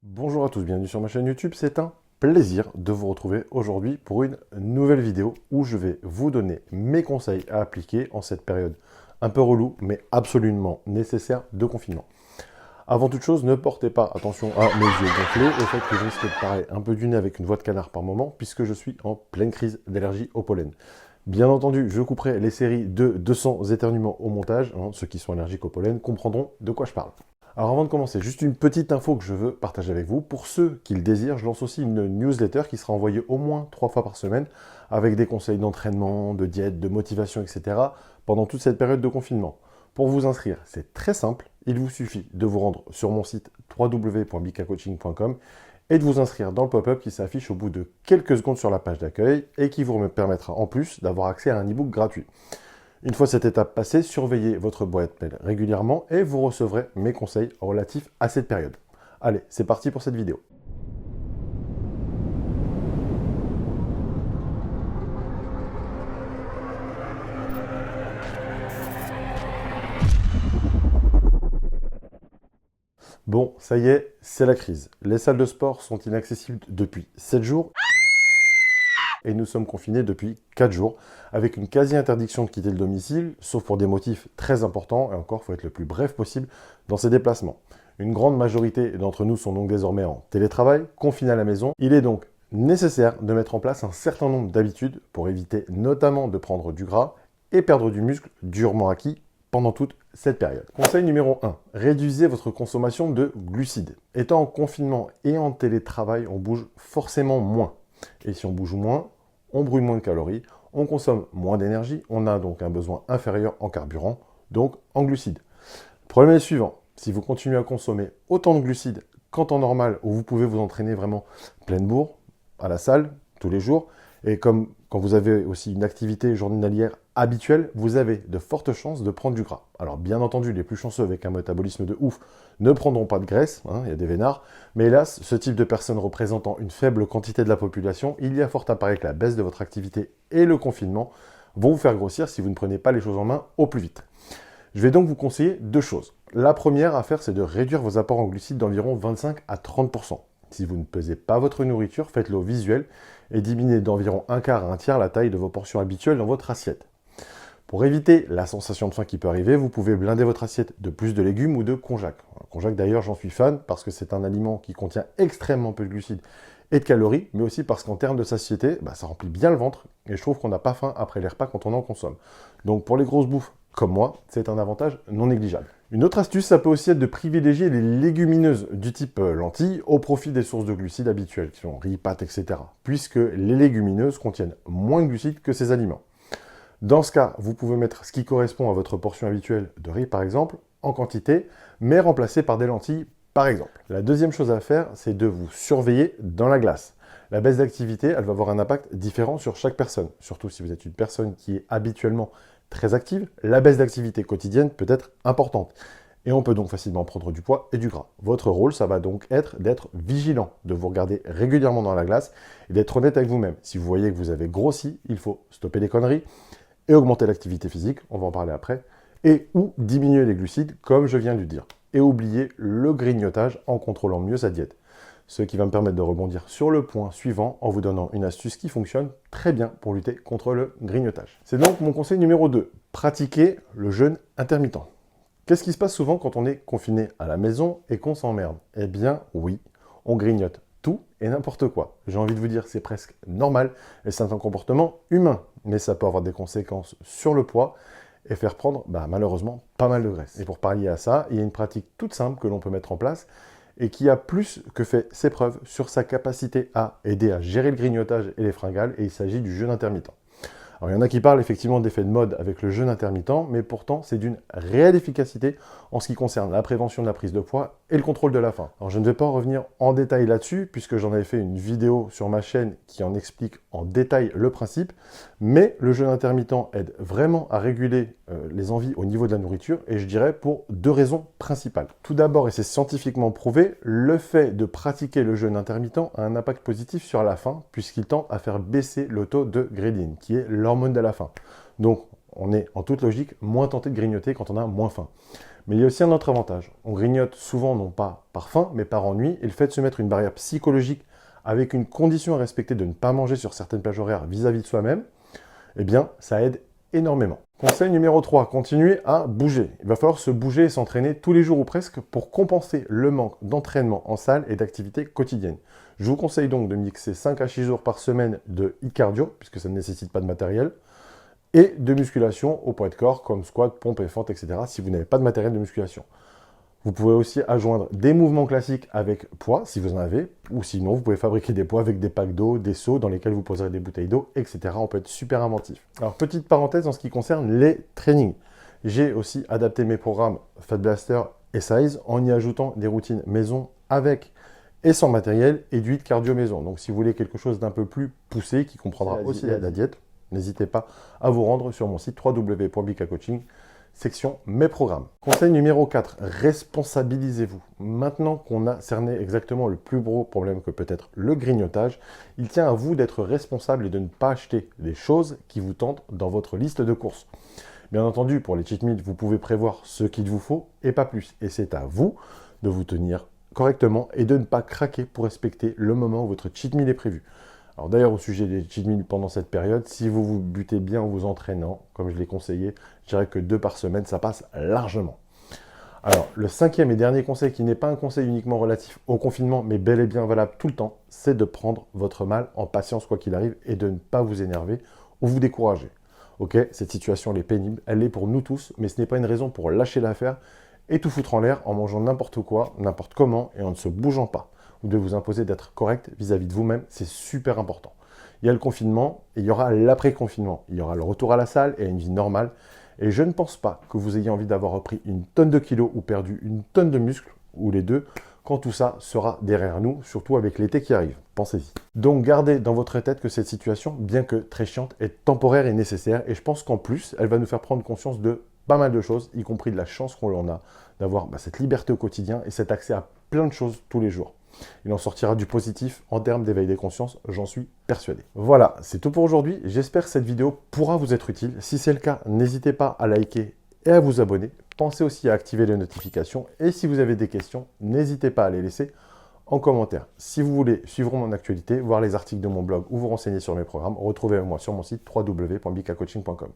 Bonjour à tous, bienvenue sur ma chaîne YouTube. C'est un plaisir de vous retrouver aujourd'hui pour une nouvelle vidéo où je vais vous donner mes conseils à appliquer en cette période un peu relou mais absolument nécessaire de confinement. Avant toute chose, ne portez pas attention à mes yeux gonflés, au fait que je risque de parler un peu du nez avec une voix de canard par moment puisque je suis en pleine crise d'allergie au pollen. Bien entendu, je couperai les séries de 200 éternuements au montage. Ceux qui sont allergiques au pollen comprendront de quoi je parle. Alors avant de commencer, juste une petite info que je veux partager avec vous. Pour ceux qui le désirent, je lance aussi une newsletter qui sera envoyée au moins 3 fois par semaine avec des conseils d'entraînement, de diète, de motivation, etc. pendant toute cette période de confinement. Pour vous inscrire, c'est très simple. Il vous suffit de vous rendre sur mon site www.bikacoaching.com et de vous inscrire dans le pop-up qui s'affiche au bout de quelques secondes sur la page d'accueil et qui vous permettra en plus d'avoir accès à un e-book gratuit. Une fois cette étape passée, surveillez votre boîte mail régulièrement et vous recevrez mes conseils relatifs à cette période. Allez, c'est parti pour cette vidéo. Bon, ça y est, c'est la crise. Les salles de sport sont inaccessibles depuis 7 jours et nous sommes confinés depuis 4 jours avec une quasi-interdiction de quitter le domicile, sauf pour des motifs très importants, et encore, il faut être le plus bref possible dans ces déplacements. Une grande majorité d'entre nous sont donc désormais en télétravail, confinés à la maison. Il est donc nécessaire de mettre en place un certain nombre d'habitudes pour éviter notamment de prendre du gras et perdre du muscle durement acquis pendant toute cette période. Conseil numéro 1, réduisez votre consommation de glucides. Étant en confinement et en télétravail, on bouge forcément moins. Et si on bouge moins, on brûle moins de calories, on consomme moins d'énergie, on a donc un besoin inférieur en carburant, donc en glucides. Le problème est le suivant, si vous continuez à consommer autant de glucides qu'en temps normal, où vous pouvez vous entraîner vraiment pleine bourre, à la salle, tous les jours, et comme quand vous avez aussi une activité journalière habituelle, vous avez de fortes chances de prendre du gras. Alors bien entendu, les plus chanceux avec un métabolisme de ouf ne prendront pas de graisse, il y a des vénards, mais hélas, ce type de personnes représentant une faible quantité de la population, il y a fort à parier que la baisse de votre activité et le confinement vont vous faire grossir si vous ne prenez pas les choses en main au plus vite. Je vais donc vous conseiller deux choses. La première à faire, c'est de réduire vos apports en glucides d'environ 25 à 30%. Si vous ne pesez pas votre nourriture, faites-le au visuel et diminuez d'environ un quart à un tiers la taille de vos portions habituelles dans votre assiette. Pour éviter la sensation de faim qui peut arriver, vous pouvez blinder votre assiette de plus de légumes ou de konjac. Konjac d'ailleurs, j'en suis fan parce que c'est un aliment qui contient extrêmement peu de glucides et de calories, mais aussi parce qu'en termes de satiété, ça remplit bien le ventre et je trouve qu'on n'a pas faim après les repas quand on en consomme. Donc pour les grosses bouffes comme moi, c'est un avantage non négligeable. Une autre astuce, ça peut aussi être de privilégier les légumineuses du type lentilles au profit des sources de glucides habituelles, qui sont riz, pâtes, etc. Puisque les légumineuses contiennent moins de glucides que ces aliments. Dans ce cas, vous pouvez mettre ce qui correspond à votre portion habituelle de riz par exemple, en quantité, mais remplacé par des lentilles par exemple. La deuxième chose à faire, c'est de vous surveiller dans la glace. La baisse d'activité, elle va avoir un impact différent sur chaque personne. Surtout si vous êtes une personne qui est habituellement très active, la baisse d'activité quotidienne peut être importante. Et on peut donc facilement prendre du poids et du gras. Votre rôle, ça va donc être d'être vigilant, de vous regarder régulièrement dans la glace et d'être honnête avec vous-même. Si vous voyez que vous avez grossi, il faut stopper les conneries et augmenter l'activité physique, on va en parler après, et ou diminuer les glucides, comme je viens de le dire. Et oublier le grignotage en contrôlant mieux sa diète. Ce qui va me permettre de rebondir sur le point suivant en vous donnant une astuce qui fonctionne très bien pour lutter contre le grignotage. C'est donc mon conseil numéro 2, pratiquer le jeûne intermittent. Qu'est-ce qui se passe souvent quand on est confiné à la maison et qu'on s'emmerde? Eh bien oui, on grignote tout et n'importe quoi. J'ai envie de vous dire, c'est presque normal et c'est un comportement humain, mais ça peut avoir des conséquences sur le poids et faire prendre malheureusement pas mal de graisse. Et pour pallier à ça, il y a une pratique toute simple que l'on peut mettre en place et qui a plus que fait ses preuves sur sa capacité à aider à gérer le grignotage et les fringales, et il s'agit du jeûne intermittent. Alors, il y en a qui parlent effectivement d'effet de mode avec le jeûne intermittent, mais pourtant c'est d'une réelle efficacité en ce qui concerne la prévention de la prise de poids et le contrôle de la faim. Alors je ne vais pas revenir en détail là-dessus, puisque j'en avais fait une vidéo sur ma chaîne qui en explique en détail le principe, mais le jeûne intermittent aide vraiment à réguler les envies au niveau de la nourriture, et je dirais pour deux raisons principales. Tout d'abord, et c'est scientifiquement prouvé, le fait de pratiquer le jeûne intermittent a un impact positif sur la faim, puisqu'il tend à faire baisser le taux de ghrelin, qui est l'hormone de la faim. Donc, on est en toute logique moins tenté de grignoter quand on a moins faim. Mais il y a aussi un autre avantage. On grignote souvent non pas par faim, mais par ennui, et le fait de se mettre une barrière psychologique avec une condition à respecter de ne pas manger sur certaines plages horaires vis-à-vis de soi-même, eh bien, ça aide énormément. Conseil numéro 3, continuez à bouger. Il va falloir se bouger et s'entraîner tous les jours ou presque pour compenser le manque d'entraînement en salle et d'activité quotidienne. Je vous conseille donc de mixer 5 à 6 jours par semaine de e-cardio, puisque ça ne nécessite pas de matériel, et de musculation au poids de corps, comme squat, pompe et fente, etc., si vous n'avez pas de matériel de musculation. Vous pouvez aussi adjoindre des mouvements classiques avec poids, si vous en avez, ou sinon, vous pouvez fabriquer des poids avec des packs d'eau, des seaux dans lesquels vous poserez des bouteilles d'eau, etc. On peut être super inventif. Alors, petite parenthèse en ce qui concerne les trainings. J'ai aussi adapté mes programmes Fat Blaster et Size en y ajoutant des routines maison avec et sans matériel et du HIIT cardio maison. Donc, si vous voulez quelque chose d'un peu plus poussé, qui comprendra aussi la diète, n'hésitez pas à vous rendre sur mon site www.bikacoaching, section Mes programmes. Conseil numéro 4, responsabilisez-vous. Maintenant qu'on a cerné exactement le plus gros problème que peut être le grignotage, il tient à vous d'être responsable et de ne pas acheter des choses qui vous tentent dans votre liste de courses. Bien entendu, pour les cheat meals, vous pouvez prévoir ce qu'il vous faut et pas plus. Et c'est à vous de vous tenir correctement et de ne pas craquer pour respecter le moment où votre cheat meal est prévu. Alors d'ailleurs, au sujet des cheat meals pendant cette période, si vous vous butez bien en vous entraînant, comme je l'ai conseillé, je dirais que 2 par semaine, ça passe largement. Alors, le 5e et dernier conseil, qui n'est pas un conseil uniquement relatif au confinement, mais bel et bien valable tout le temps, c'est de prendre votre mal en patience quoi qu'il arrive et de ne pas vous énerver ou vous décourager. Ok, cette situation, elle est pénible, elle l'est pour nous tous, mais ce n'est pas une raison pour lâcher l'affaire et tout foutre en l'air en mangeant n'importe quoi, n'importe comment et en ne se bougeant pas. Vous devez vous imposer d'être correct vis-à-vis de vous-même, c'est super important. Il y a le confinement et il y aura l'après-confinement. Il y aura le retour à la salle et à une vie normale. Et je ne pense pas que vous ayez envie d'avoir repris une tonne de kilos ou perdu une tonne de muscles, ou les deux, quand tout ça sera derrière nous, surtout avec l'été qui arrive. Pensez-y. Donc gardez dans votre tête que cette situation, bien que très chiante, est temporaire et nécessaire. Et je pense qu'en plus, elle va nous faire prendre conscience de pas mal de choses, y compris de la chance qu'on en a d'avoir cette liberté au quotidien et cet accès à plein de choses tous les jours. Il en sortira du positif en termes d'éveil des consciences, j'en suis persuadé. Voilà, c'est tout pour aujourd'hui. J'espère que cette vidéo pourra vous être utile. Si c'est le cas, n'hésitez pas à liker et à vous abonner. Pensez aussi à activer les notifications. Et si vous avez des questions, n'hésitez pas à les laisser en commentaire. Si vous voulez suivre mon actualité, voir les articles de mon blog ou vous renseigner sur mes programmes, retrouvez-moi sur mon site www.bikacoaching.com.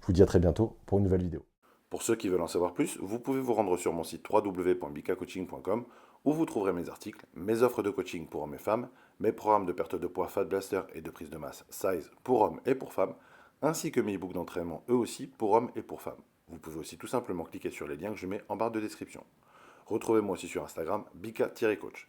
Je vous dis à très bientôt pour une nouvelle vidéo. Pour ceux qui veulent en savoir plus, vous pouvez vous rendre sur mon site www.bikacoaching.com où vous trouverez mes articles, mes offres de coaching pour hommes et femmes, mes programmes de perte de poids Fat Blaster et de prise de masse Size pour hommes et pour femmes, ainsi que mes e-books d'entraînement eux aussi pour hommes et pour femmes. Vous pouvez aussi tout simplement cliquer sur les liens que je mets en barre de description. Retrouvez-moi aussi sur Instagram, bika-coach.